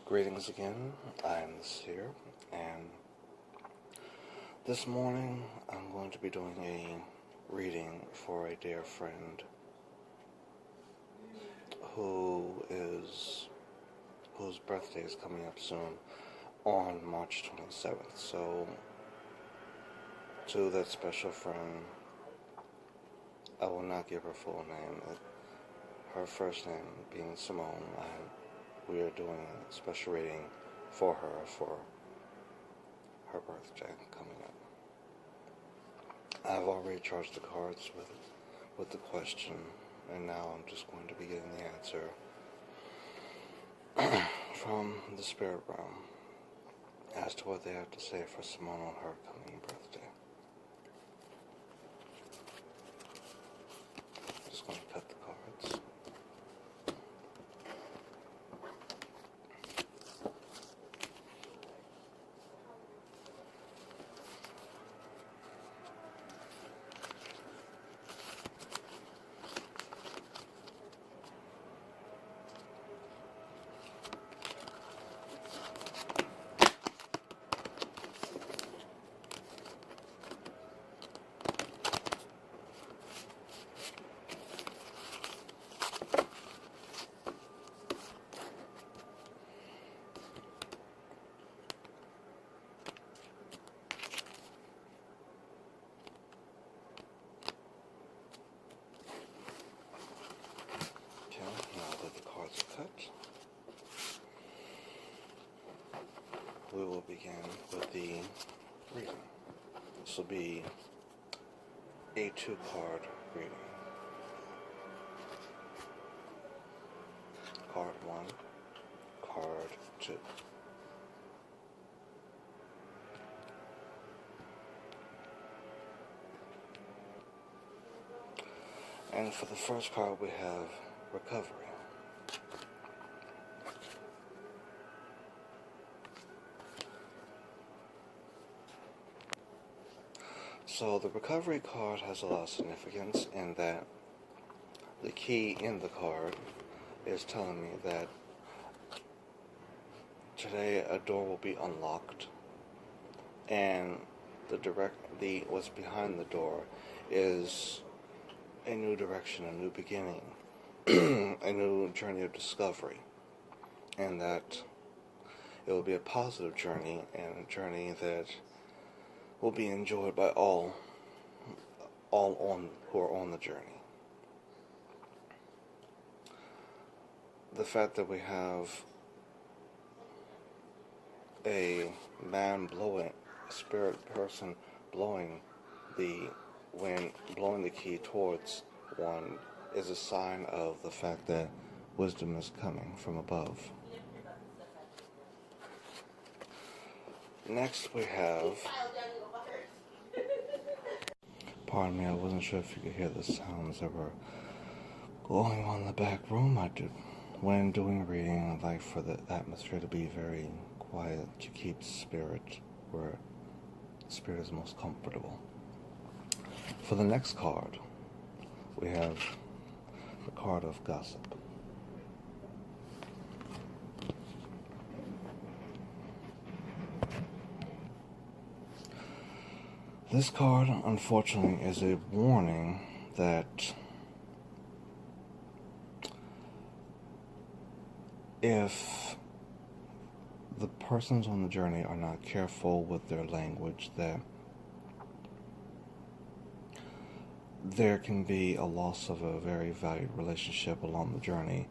Greetings again, I'm Seer, and this morning I'm going to be doing a reading for a dear friend whose birthday is coming up soon on March 27th. So, to that special friend, I will not give her full name, her first name being Simone, and we are doing a special reading for her birthday coming up. I've already charged the cards with the question, and now I'm just going to be getting the answer from the spirit realm as to what they have to say for Simone on her coming birthday. I'm just going to cut the cards. Now that the cards are cut, we will begin with the reading. This will be a 2-card reading. Card 1, card 2. And for the first card we have recovery. So the recovery card has a lot of significance in that the key in the card is telling me that today a door will be unlocked, and what's behind the door is a new direction, a new beginning, a new journey of discovery, and that it will be a positive journey, and a journey that will be enjoyed by all who are on the journey. The fact that we have a man blowing, a spirit person blowing the key towards one is a sign of the fact that wisdom is coming from above. Next we have, pardon me, I wasn't sure if you could hear the sounds that were going on in the back room. When doing a reading, I like for the atmosphere to be very quiet, to keep spirit where spirit is most comfortable. For the next card, we have the card of gossip. This card, unfortunately, is a warning that if the persons on the journey are not careful with their language, that there can be a loss of a very valued relationship along the journey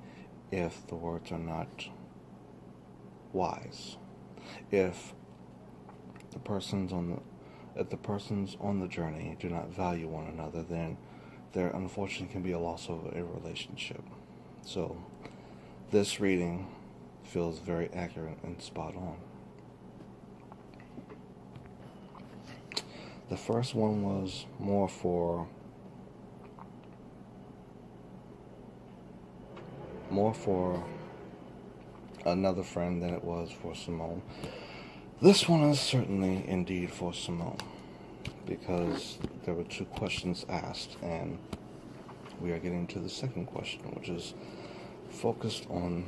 if the words are not wise. If the persons on the journey do not value one another, then there unfortunately can be a loss of a relationship. So this reading feels very accurate and spot on. The first one was more for another friend than it was for Simone. This one is certainly indeed for Simone, because there were 2 questions asked, and we are getting to the second question, which is focused on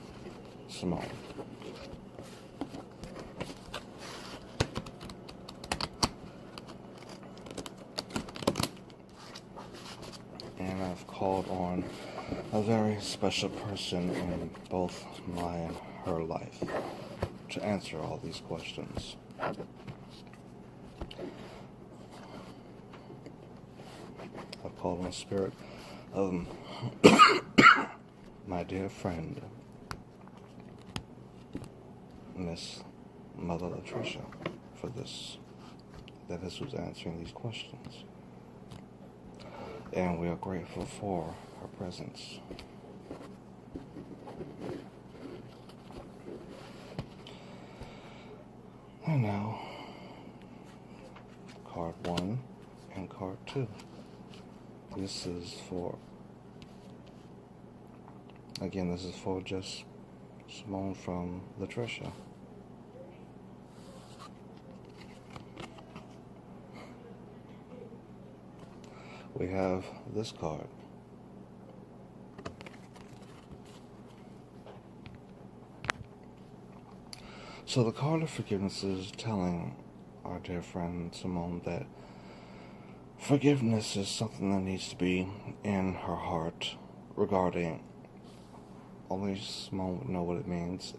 Simone. And I've called on a very special person in both my and her life to answer all these questions. I've called on the spirit of my dear friend, Miss Mother Latricia, for this. That is who's answering these questions. And we are grateful for her presence. And now, card 1 and card 2. This is for, again, this is for just Simone from Latricia. We have this card. So the card of forgiveness is telling our dear friend Simone that forgiveness is something that needs to be in her heart regarding, only Simone would know what it means,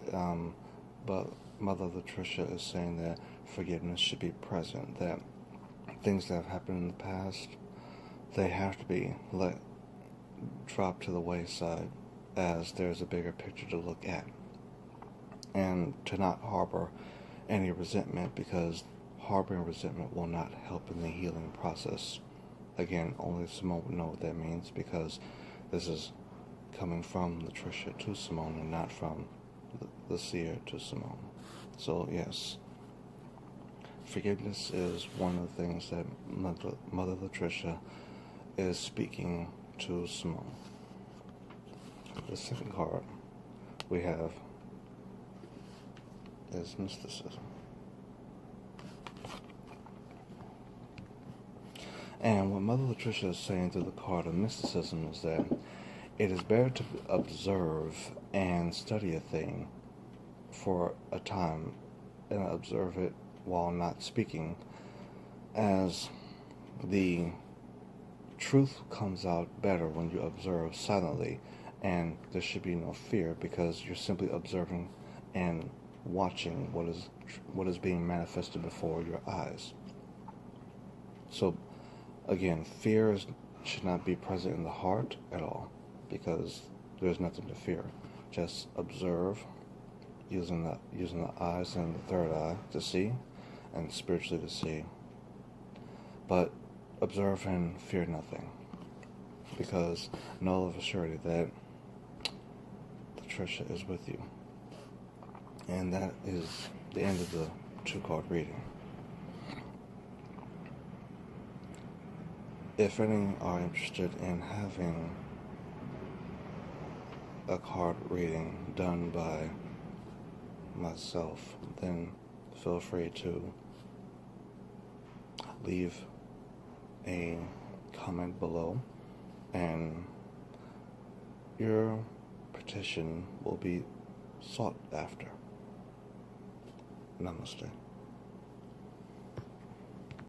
but Mother Latricia is saying that forgiveness should be present, that things that have happened in the past, they have to be dropped to the wayside, as there's a bigger picture to look at, and to not harbor any resentment, because harboring resentment will not help in the healing process. Again, only Simone would know what that means, because this is coming from Latricia to Simone and not from the Seer to Simone. So yes, forgiveness is one of the things that Mother Latricia is speaking to Simone. The second card we have is mysticism. And what Mother Latricia is saying through the card of mysticism is that it is better to observe and study a thing for a time and observe it while not speaking, as the truth comes out better when you observe silently, and there should be no fear, because you're simply observing and watching what is being manifested before your eyes. So again, fear should not be present in the heart at all, because there's nothing to fear. Just observe, using the eyes and the third eye to see, and spiritually to see. But observe and fear nothing, because know of a surety that Latricia is with you. And that is the end of the 2-card reading. If any are interested in having a card reading done by myself, then feel free to leave a comment below, and your petition will be sought after. Namaste.